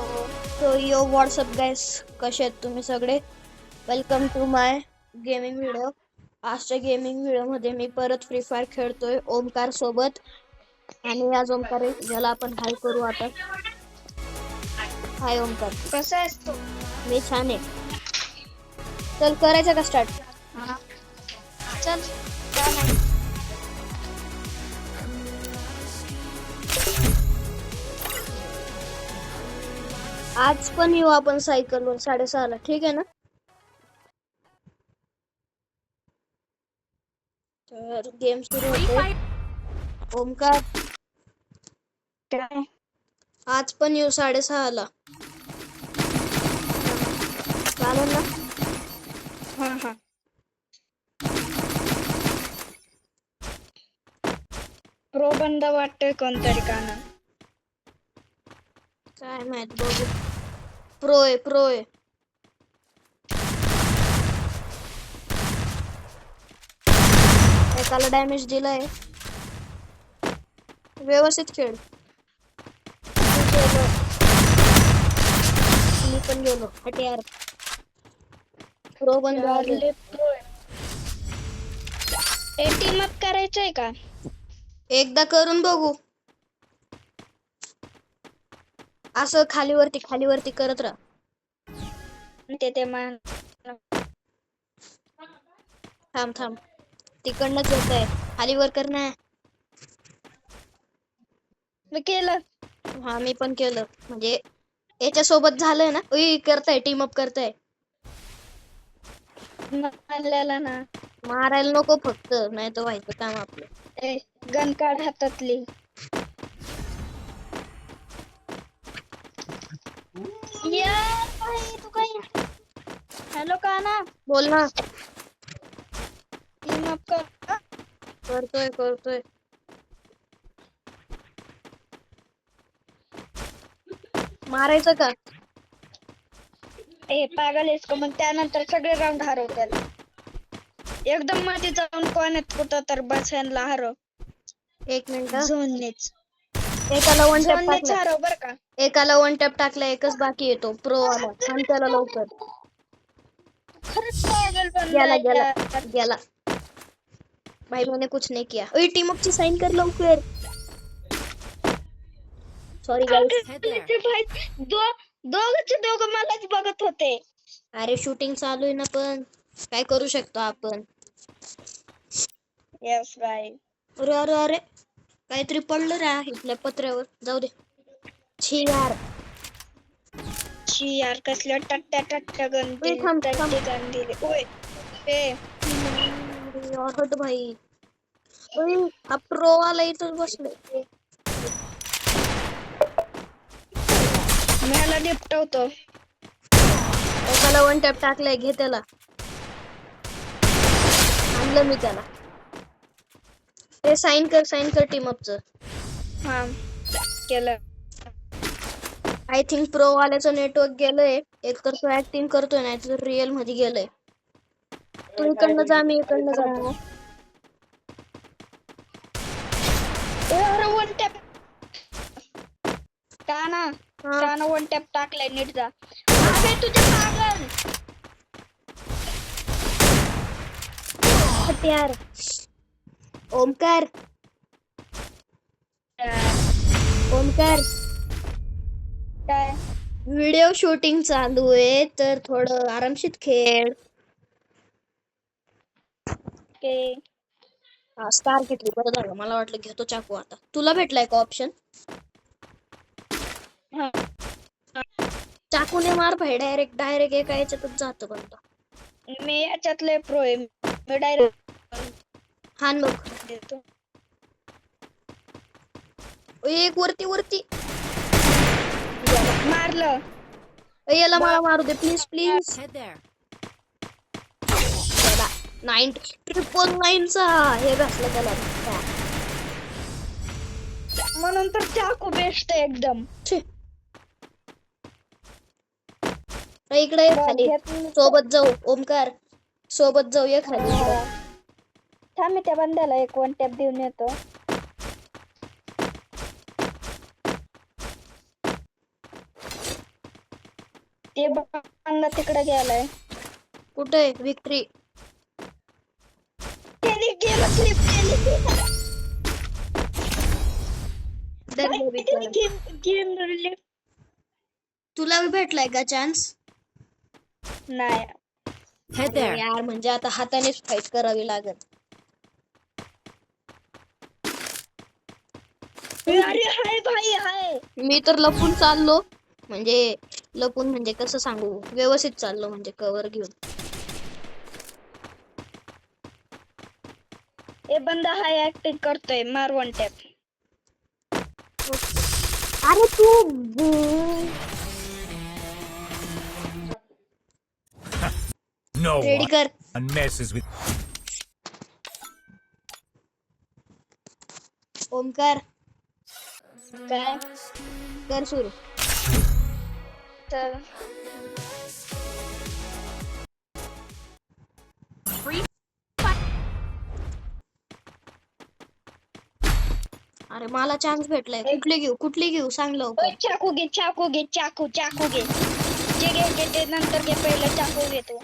So यो WhatsApp गाईस, कसे आहेत तुम्ही सगळे? Welcome to my gaming video. आजच्या गेमिंग व्हिडिओमध्ये मी परत फ्री फायर खेळतोय ओमकार सोबत. आणि आज ओमकार आहे, ज्याला आपण हाय करू आता. हाय ओमकार, कसा आहेस तू? मी छान आहे. चल करायचं का स्टार्ट? चल काय नाही. आज पण येऊ आपण सायकलवर 6:30ला, ठीक आहे ना? तर गेम सुरू होते. ओमकार, काय? आज पण येऊ 6:30ला, चालेल ना? हा. प्रो बंद वाटतोय कोणतरी काना. काय माहित, बघू. प्रो आहे. एकाला डॅमेज दिलाय. व्यवस्थित खेळ. तू गेलो, मी पण गेलो. हट यार, प्रो बंद आले. टीम अप करायचंय का? एकदा करून बघू. असं खाली वरती करत राहा. ते मान थांब तिकडनंच येत आहे. खाली वर कर ना. मी केलं. हा, मी पण केलं. म्हणजे याच्या सोबत झालंय ना. करताय टीम अप करताय. मानलेला ना. मारायला नको फक्त, नाही तर व्हायचं काम आपलं. गन काढ हातातली. यार भाई तू काय? हॅलो काना, बोल ना. टीम अप कर. करतोय. मारायचं का? पागल आहेस का? मग त्यानंतर सगळे राऊंड हरवतील. एकदम मध्ये जाऊन कोणात कुठं तर बसायला हरव. 1 मिनिट. झोननेच एकाला वन टॅप झोननेच टाकलाय. हरव बर का. एकाला वन टॅप टाकलाय. एकच बाकी येतो प्रो वाला. थांब त्याला लवकर. खरंच पागल बनलाय यार. गेला. भाई मैंने कुछ नहीं किया. टीम अप ची साइन कर लवकर. Sorry guys. दोघं मलाच बघत होते. अरे शूटिंग चालू आहे ना, पण काय करू शकतो आपण. Yes bye. अरे काहीतरी पडलं रे इथल्या पत्र्यावर. जाऊ दे. छी यार कसल्या टट्ट्या गण दिले. ओय हट भाई. हा प्रो वाला इथंच बसलोय. मला निपटवतो. एकाला वन टॅप टाकलाय. घे त्याला. आणलं मी त्याला. ते साइन कर टीम अपचं. हा केलं. आय थिंक प्रो वाल्याचं नेटवर्क गेलंय. एक तर तो ऍक्टिंग करतोय, नाही तर रिअल मध्ये गेलंय. तू इकडनं जा, मी इकडनं जातो. वन टॅप काना वन टॅप टाकलाय. नीट जा. अबे तुझ्या पागल. हट यार. ओमकार काय? व्हिडिओ शूटिंग चालू आहे, तर थोडं आरामशीत खेळ. स्टार घेतली, बरं झालं. मला वाटलं घेतो चाकू. आता तुला भेटलाय का ऑप्शन? चाकूने मार भाई. डायरेक्ट एका याच्यातच जातं बंद. मी याच्यातले प्रो आहे. मी डायरेक्ट हान बघ. देतो. एक वरती मारलं. याला मला मारू दे प्लीज. 999चा हे बसला त्याला. म्हणून तर चाकू बेस्ट आहे एकदम. इकडे खाली सोबत जाऊ. ओमकार सोबत जाऊ. ये खाली. थांब मी त्या बंद्याला एक वन टॅप देऊन येतो. ते बंदा तिकडे गेलाय. कुठे विक्ट्री? त्याने गेम क्लिप केली. गेम तुला बी भेटलाय का चान्स? नाही. अरे यार म्हणजे आता हातानेच फाईट करावी लागत. अरे हाय भाई हाय. मी तर लपून चाललो, म्हणजे लपून म्हणजे कसं सांगू, व्यवस्थित चाललो म्हणजे कव्हर घेऊन. हे बंदा हाय ऍक्टिंग करतोय, मार वन टॅप. अरे तू No रेडी कर. one messes with. ओमकार काय कर सुरू. तर अरे मला चान्स भेटलाय. कुठली घेऊ सांग लवकर. चाकू घे चाकू घे. जे घे ते नंतर घे, पहिलं चाकू घे तू.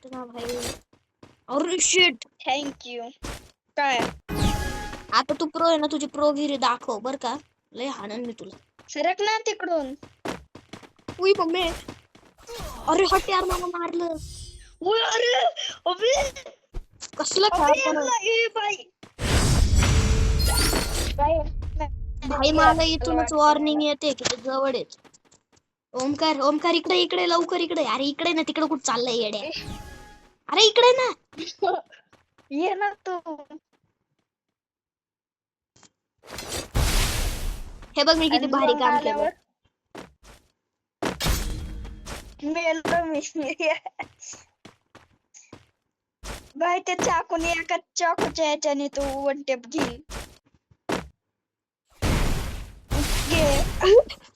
भाई अरे शिट. थँक्यू. काय आता तू प्रो आहे ना, तुझी प्रोगिरी दाखव बर का. लय हाणन मी तुला. सरक ना तिकडून. उई मम्मी. अरे हट यार, मला मारलं. ओय अरे अबे कसला खेळतो भाई. मला इथूनच वॉर्निंग येते की ते जवळ आहे. ओमकार इकडे लवकर इकडे. अरे इकडे ना, तिकडे कुठं चाललंय येड्या. अरे इकडे ना. ये ना तू. हे बघ मी किती भारी काम केलं. बाय ते चाकूने एका चाकूच्या याच्याने तू वन टेप घे.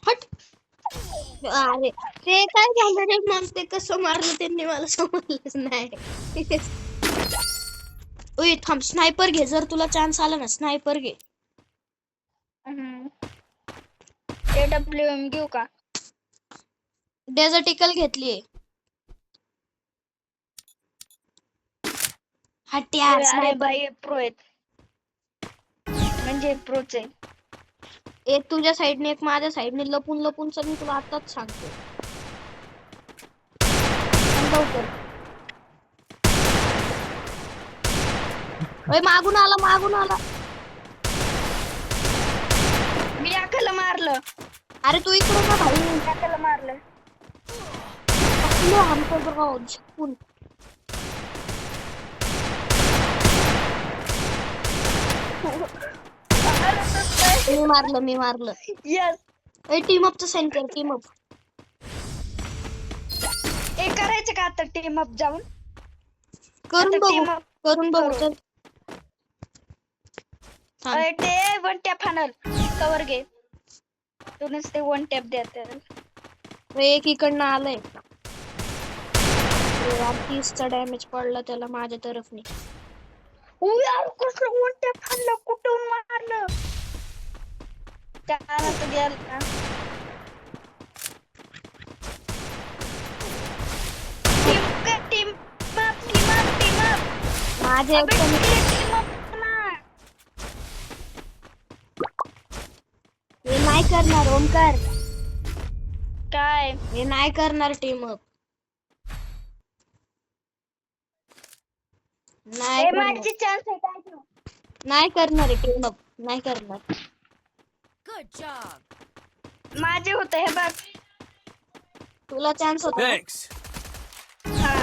हट. अरे ते काय झालं रे, मग ते कसं मारलं त्यांनी मला समजलंच नाही. ओय थांब, स्नायपर घे. जर तुला चान्स आला ना, स्नायपर घे. AWM घेऊ का? डेझर्टिकल घेतलीये. हट यार. अरे भाई प्रो आहेत, म्हणजे प्रोच आहे. एक तुझ्या साइडने एक माझ्या साइडने लपून चल. मी तुला आताच सांगतो. मागून आला. मी याकाला मारलं. अरे तू इकडे का भाई. याकाला मारलं. हमको बघाओ झपकून. मी मारलं. यस. टीम अपचं साइन कर. टीम अप हे करायचं का आता, टीम अप जाऊन करून बघू चल. ते वन टॅप फानल कवर घे. तू नुसते वन टॅप देते. एक इकडनं आलंय. 30चा डॅमेज पडला त्याला माझ्या तरफनी. यार कसं वन टॅप फानलं, कुठून मारलं. त्यानंतर गेला. टीम माझे हे नाही करणार ओमकार. काय हे नाही करणार टीम अप. माझी चान्स आहे काय तू. नाही करणार टीम अप. नाही करणार. Good job. माझे होते हे बघ. तुला चान्स होता. Thanks. हा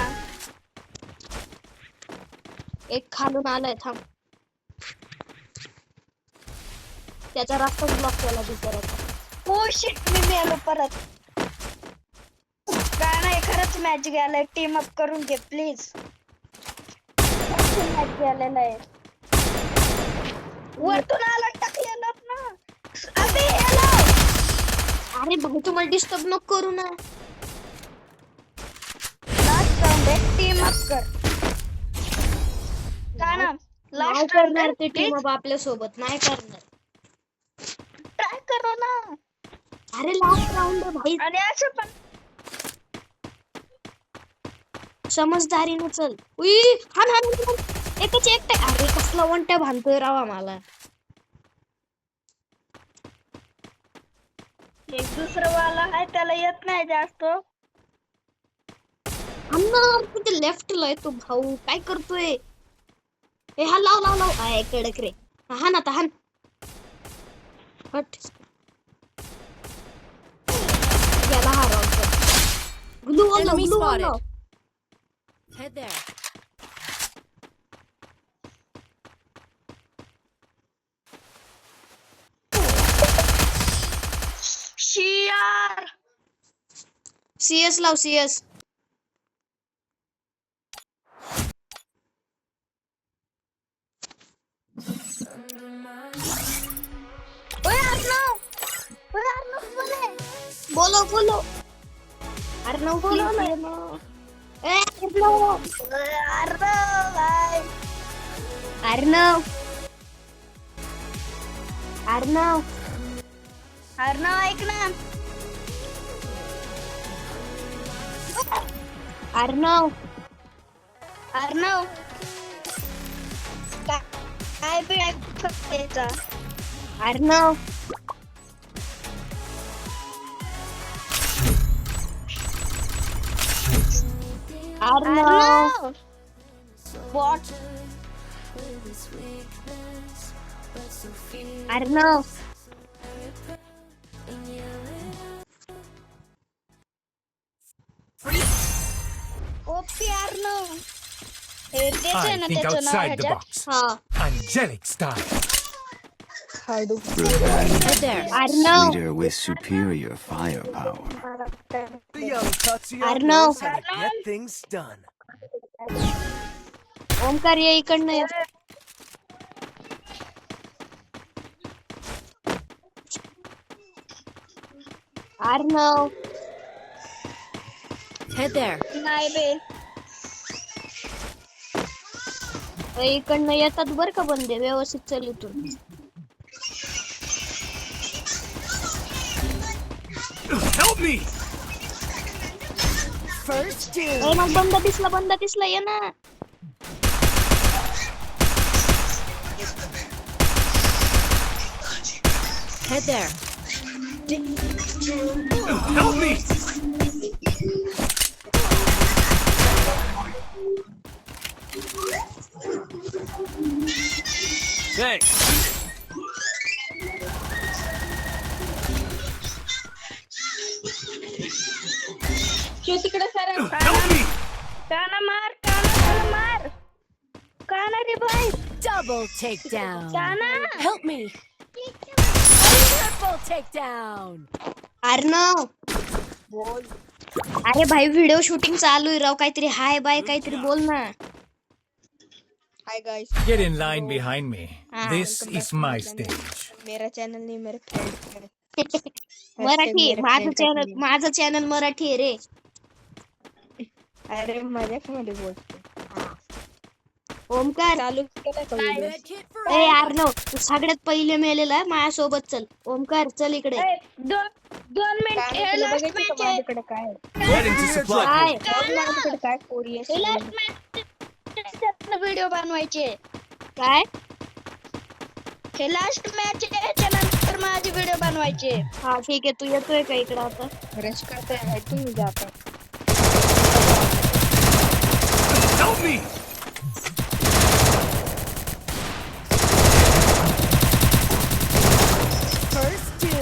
एक खालून आलाय. थांब. त्याचा रस्ताच ब्लॉक केला बिचाराचा. ओ शिट, मी मेलो परत. काय नाही, खरंच मॅच गेलाय. टीम अप करून घे प्लीज. मॅच गेलेला आहे. वरतून आला टाकलेला ना. अबे हॅलो. अरे भाऊ तुम्हाला डिस्टर्ब नको करू ना. लास्ट राउंड आहे, टीम अप कर. काय ना लास्ट राउंड करणार ते टीम अप आपल्या सोबत. नाही करणार. ट्राय करो ना. अरे लास्ट राऊंड आहे भाई, आणि असं पण समजदारीने चल. उई, हान हान हान. एकच एकटा. अरे कसला वंट्या भांडतोय रावा मला. एक दुसरं वाला आहे त्याला येत नाही जास्त. अण्णा कुठे लेफ्टला आहे तो भाऊ, काय करतोय? ए हा लाव लाव लाव. आय कडक रे. हान आता हान. हट. गेला हा राऊंड. ग्लू वॉल लाव, Enemy ग्लू वॉल spotted. लाव. Head there. शियार CS लाव CS. ओय अर्णव बोले. बोलो बोलो. अर्णव बोलो ना. ए अर्णव. ओय अर्णव भाई. अर्णव. अर्णव. अर्णव ऐक ना. अर्णव. अर्णव काय बी ऐकायचा. अर्णव. अर्णव. अर्णव बॉट अर्णव. ओपी अर्णव. हे तेच आहे I ना think त्याचं नाव outside the ह्याच्यात. box. हा. Angelic style. Head there. Arnav. Leader with superior firepower. The young Tatsuya Arnav. knows how to get things done. Omkar ये इकडनं ये. अर्णव. Head there. नाही बे. ए, इकडनं येतात बर का बंदे, व्यवस्थित चल इथून. Help me! First two. ए, मग बंद दिसला ये ना. Head there. Help me! Thanks. तिकडे सर Help me! काना मार काना रे भाई. Double takedown. काना Help me. Triple takedown. Arnav. अरे भाई व्हिडिओ शूटिंग चालू आहे राव, काहीतरी हाय बाय काहीतरी बोल ना. Hi guys, Get in line behind me. Ah, This is my stage. मेरा चैनल नहीं मेरे फ्रेंड का है. मराठी मेरे माझं friend का चॅनल, channel. माझं चॅनल मराठी आहे रे. अरे मजाक मध्ये बोलतो. ओमकार. चालू केला का video? Med kit for ए अर्णव, तू सगळ्यात पहिले मेलेला आहे, माझ्यासोबत चल. ओमकार चल इकडे. ए, दोन मिनिट काय हे तुला लास्ट बघायचं मॅच का आहे. माझ्याकडे काय आहे? Heading to supply काय point. बघ माझ्याकडे काय कोरी हे आहे. लास्ट मॅच व्हिडिओ बनवायचे. काय? हे लास्ट मॅच आहे, त्यानंतर माझे व्हिडिओ बनवायचे. हा ठीक आहे, तू येतोय का इकडे आता? रश करते है तुम्ही जाता. Help me! first two.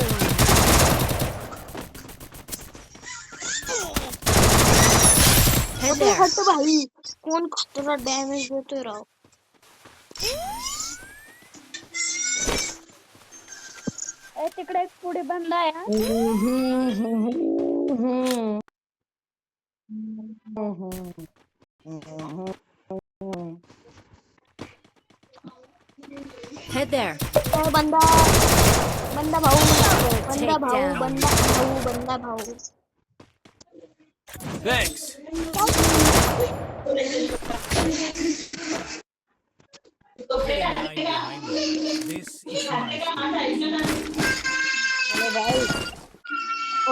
Head अरे there. हट भाई, कोण खतरा डॅमेज देतोय राव. ए, तिकडे एक पुढे बंद आहे हा. Head there. ए, बंदा बंदा भाऊ, बंदा भाऊ, बंदा भाऊ, बंदा भाऊ. Thanks. Get in line behind me. This is my stage. अरे भाई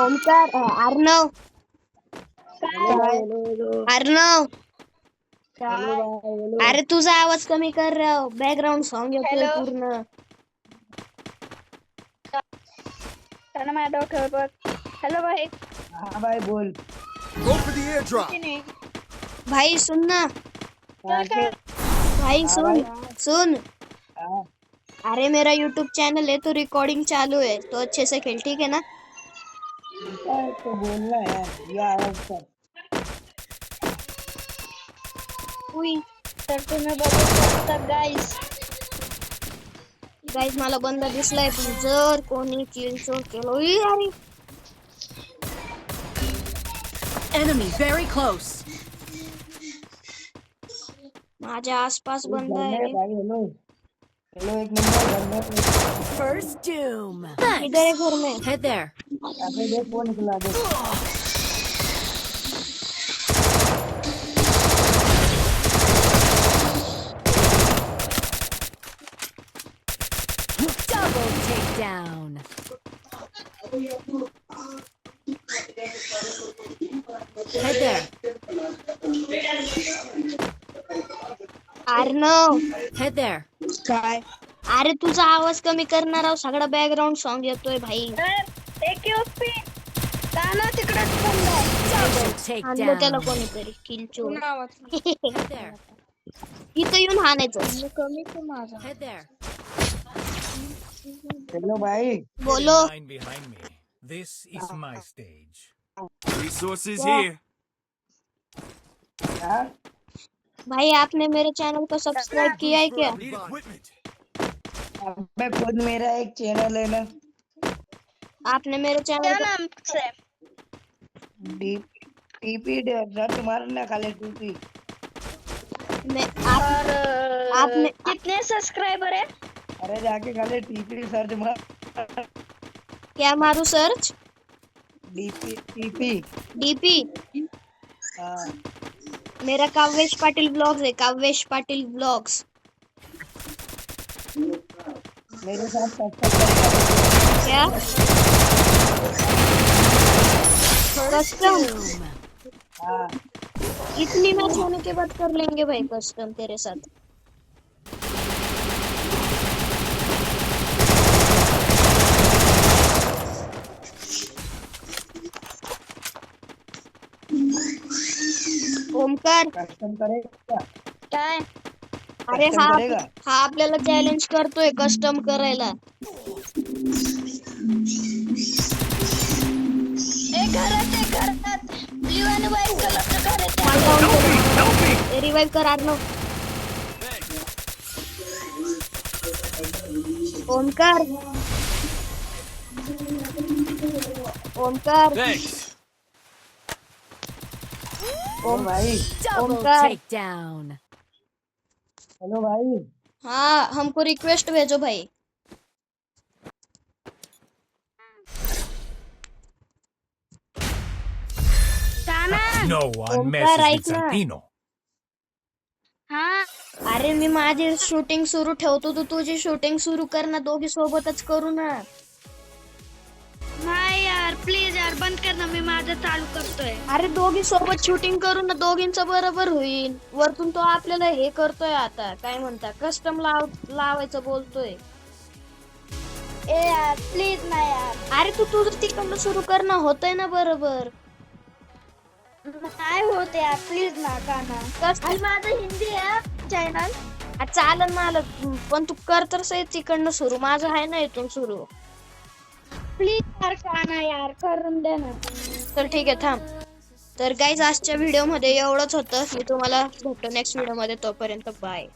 ओमकार अर्णव अर्णव अरे तुझा आवाज कमी कर राव, बॅकग्राऊंड सॉन्ग येतोय Hello. पूर्ण. त्यानं माझ्या डोक्यावर बघ. हॅलो भाई. हाँ भाई बोल। Go for the airdrop. भाई सुन ना, हाँ, के- भाई सुन सुन. हाँ, अरे मेरा YouTube चैनल है तो रिकॉर्डिंग चालू है, तो अच्छे से खेल, ठीक है ना? तो बोलना है ये आवाज कर। उई तर तुम्ही बघू शकता गाईस. गाईज मला बंदा दिसलाय, पण जर कोणी किल चोर केलं, उई अरे Enemy very close. माझ्या आसपास बंदा घर में आहे. भाई हेलो हेलो एक नंबर घर में First doom. इधर है घर में. Head there. अबे देख वो निकला देख। Double takedown. Head there. Arnav Head there. काय अरे तुझा आवाज कमी करणार आहोत, सगळा बॅकग्राऊंड सॉन्ग येतोय भाई. एक USP. ताना तिकडेच थांबलाय. Double आणलं त्याला takedown. कोणीतरी किल चोर. पुन्हा आवाज Head there. इथं येऊन हाणायचं. कमी तो माझा. Head there. हेलो भाई बोलो. Line behind me. This is my stage. Resources Yeah. here. हाँ भाई आपने मेरे चैनल को सब्सक्राइब किया है क्या? Need equipment. अबे खुद मेरा एक चैनल है ना आपने मेरे क्या चैनल नाम से? टीपी सर्च मारना खाली टीपी को मैं आप और आपने कितने सब्सक्राइबर है? अरे जाके खाली टीपी सर्च मार क्या मारू सर्च? TP DP. हाँ मेरा काव्येश पाटिल ब्लॉग्स है, काव्येश पाटिल ब्लॉग्स. मेरे साथ सब्सक्राइब क्या First कस्टम? doom. हाँ इतनी मैच होने के बाद कर लेंगे भाई कस्टम तेरे साथ. ओमकार कस्टम करेगा काय? अरे कस्टम हा करेगा हा आपल्याला चॅलेंज करतोय कस्टम करायला. घरात ब्ल्यू आणि व्हाईट कलरचं घर आहे. रिवाइव कर अर्णव. ओमकार ओमकार Thanks. ओ भाई Double Omkar. takedown. हेलो भाई हाँ हमको रिक्वेस्ट भेजो भाई. ताना. No one Omkar, messes right with now. Santino. हा. अरे मी माझी शूटिंग सुरू ठेवतो, तू तुझी शूटिंग सुरू कर ना, दोघी सोबतच करू ना. नाही यार प्लीज यार बंद कर ना, मी माझं चालू करतोय. अरे दोघी सोबत शूटिंग करू ना, दोघींचं बरोबर होईल. वरतून तो आपल्याला हे करतोय, आता काय म्हणता कस्टम लावायचं बोलतोय. ए यार प्लीज ना यार. अरे तू तुझं तिकडनं सुरू कर ना, होतंय ना बरोबर. नाही होत यार प्लीज ना काना. आणि माझं हिंदी आहे चॅनल. चालन मला, पण तू कर तर सही तिकडनं सुरू, माझं आहे ना इथून सुरू. प्लीज यार काना यार करून दे ना. तर ठीक आहे थांब. तर गाईज आजच्या व्हिडिओ मध्ये एवढंच होतं. मी तुम्हाला भेटतो नेक्स्ट व्हिडिओ मध्ये, तोपर्यंत बाय.